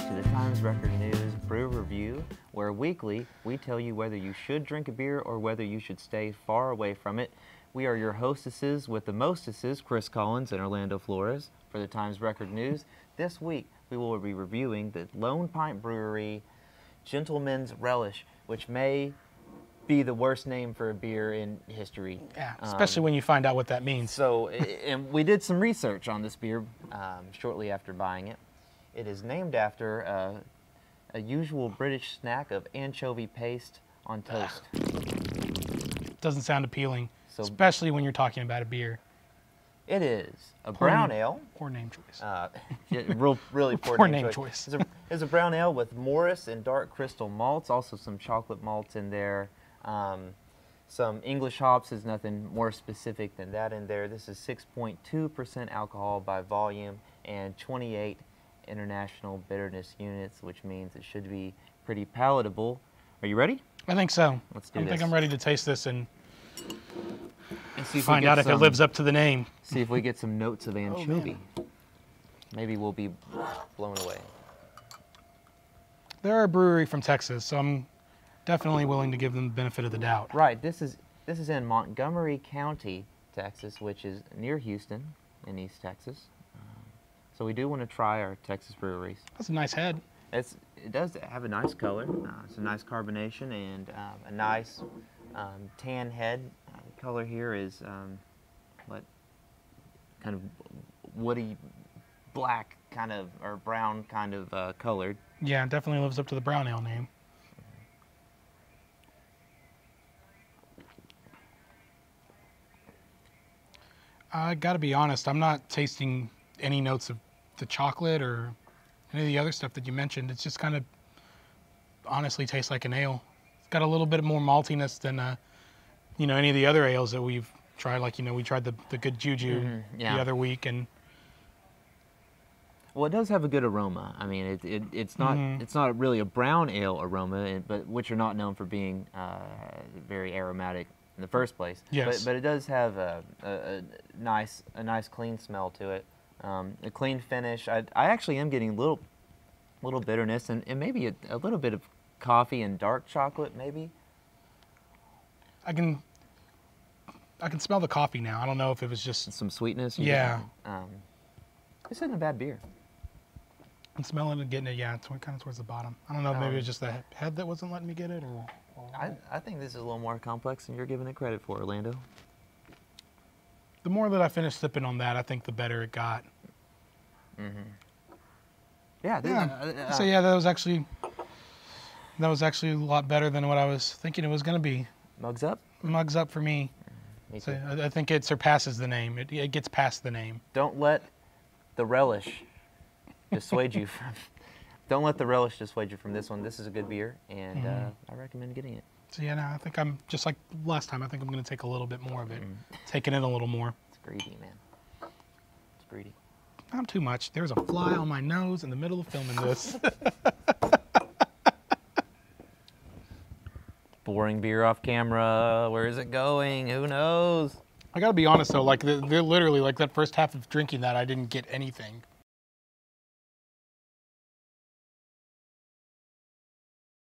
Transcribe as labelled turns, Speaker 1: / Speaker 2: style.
Speaker 1: to the Times Record News Brew Review, where weekly we tell you whether you should drink a beer or whether you should stay far away from it. We are your hostesses with the mostesses, Chris Collins and Orlando Flores, for the Times Record News. This week we will be reviewing the Lone Pint Brewery Gentleman's Relish, which may be the worst name for a beer in history.
Speaker 2: Yeah, especially when you find out what that means.
Speaker 1: So, and we did some research on this beer shortly after buying it. It is named after a usual British snack of anchovy paste on toast.
Speaker 2: Doesn't sound appealing,
Speaker 1: So,
Speaker 2: especially when you're talking about a beer.
Speaker 1: it is a brown ale.
Speaker 2: Poor name choice.
Speaker 1: Really poor,
Speaker 2: Poor
Speaker 1: name
Speaker 2: name
Speaker 1: choice.
Speaker 2: choice.
Speaker 1: It's a brown ale with Morris and dark crystal malts, also some chocolate malts in there. Some English hops, is nothing more specific than that in there. This is 6.2% alcohol by volume and 28 international bitterness units, which means it should be pretty palatable. Are you ready?
Speaker 2: I think so.
Speaker 1: Let's do
Speaker 2: I
Speaker 1: this.
Speaker 2: think I'm ready to taste this and
Speaker 1: See if
Speaker 2: find out if it lives up to the name.
Speaker 1: See if we get some notes of anchovy. Maybe we'll be blown away.
Speaker 2: They're a brewery from Texas, so I'm definitely willing to give them the benefit of the doubt.
Speaker 1: Right. This is in Montgomery County, Texas, which is near Houston in East Texas. So we do want to try our Texas breweries.
Speaker 2: That's a nice head.
Speaker 1: It does have a nice color. It's a nice carbonation and a nice tan head. The color here is what kind of woody black kind of, or brown kind of colored.
Speaker 2: Yeah, it definitely lives up to the brown ale name. I gotta be honest, I'm not tasting any notes of the chocolate or any of the other stuff that you mentioned. It's just kind of honestly tastes like an ale. It's got a little bit more maltiness than any of the other ales that we've tried. Like, we tried the Good Juju the other week, and
Speaker 1: well, it does have a good aroma. I mean, it's not really a brown ale aroma, but which are not known for being very aromatic in the first place.
Speaker 2: Yes.
Speaker 1: But it does have a nice clean smell to it. A clean finish. I actually am getting a little bitterness and maybe a little bit of coffee and dark chocolate, maybe.
Speaker 2: I can smell the coffee now. I don't know if it was just
Speaker 1: some sweetness.
Speaker 2: Yeah.
Speaker 1: This isn't a bad beer.
Speaker 2: I'm smelling it, getting it. Yeah, it's kind of towards the bottom. I don't know if maybe it was just the head that wasn't letting me get it, or.
Speaker 1: I think this is a little more complex than you're giving it credit for, Orlando.
Speaker 2: The more that I finished sipping on that, I think the better it got.
Speaker 1: Mm-hmm. Yeah.
Speaker 2: So yeah, that was actually a lot better than what I was thinking it was going to be.
Speaker 1: Mugs up?
Speaker 2: Mugs up for me.
Speaker 1: Me
Speaker 2: So
Speaker 1: too.
Speaker 2: I think it surpasses the name. It gets past the name.
Speaker 1: Don't let the relish dissuade you from. Don't let the relish dissuade you from this one. This is a good beer, and I recommend getting it.
Speaker 2: So yeah, no, I think I'm just like last time. I think I'm going to take a little bit more of it, take it in a little more.
Speaker 1: It's greedy, man. It's greedy.
Speaker 2: Not too much. There's a fly on my nose in the middle of filming this.
Speaker 1: Boring beer off camera. Where is it going? Who knows?
Speaker 2: I got to be honest though. Like they're literally like that first half of drinking that I didn't get anything.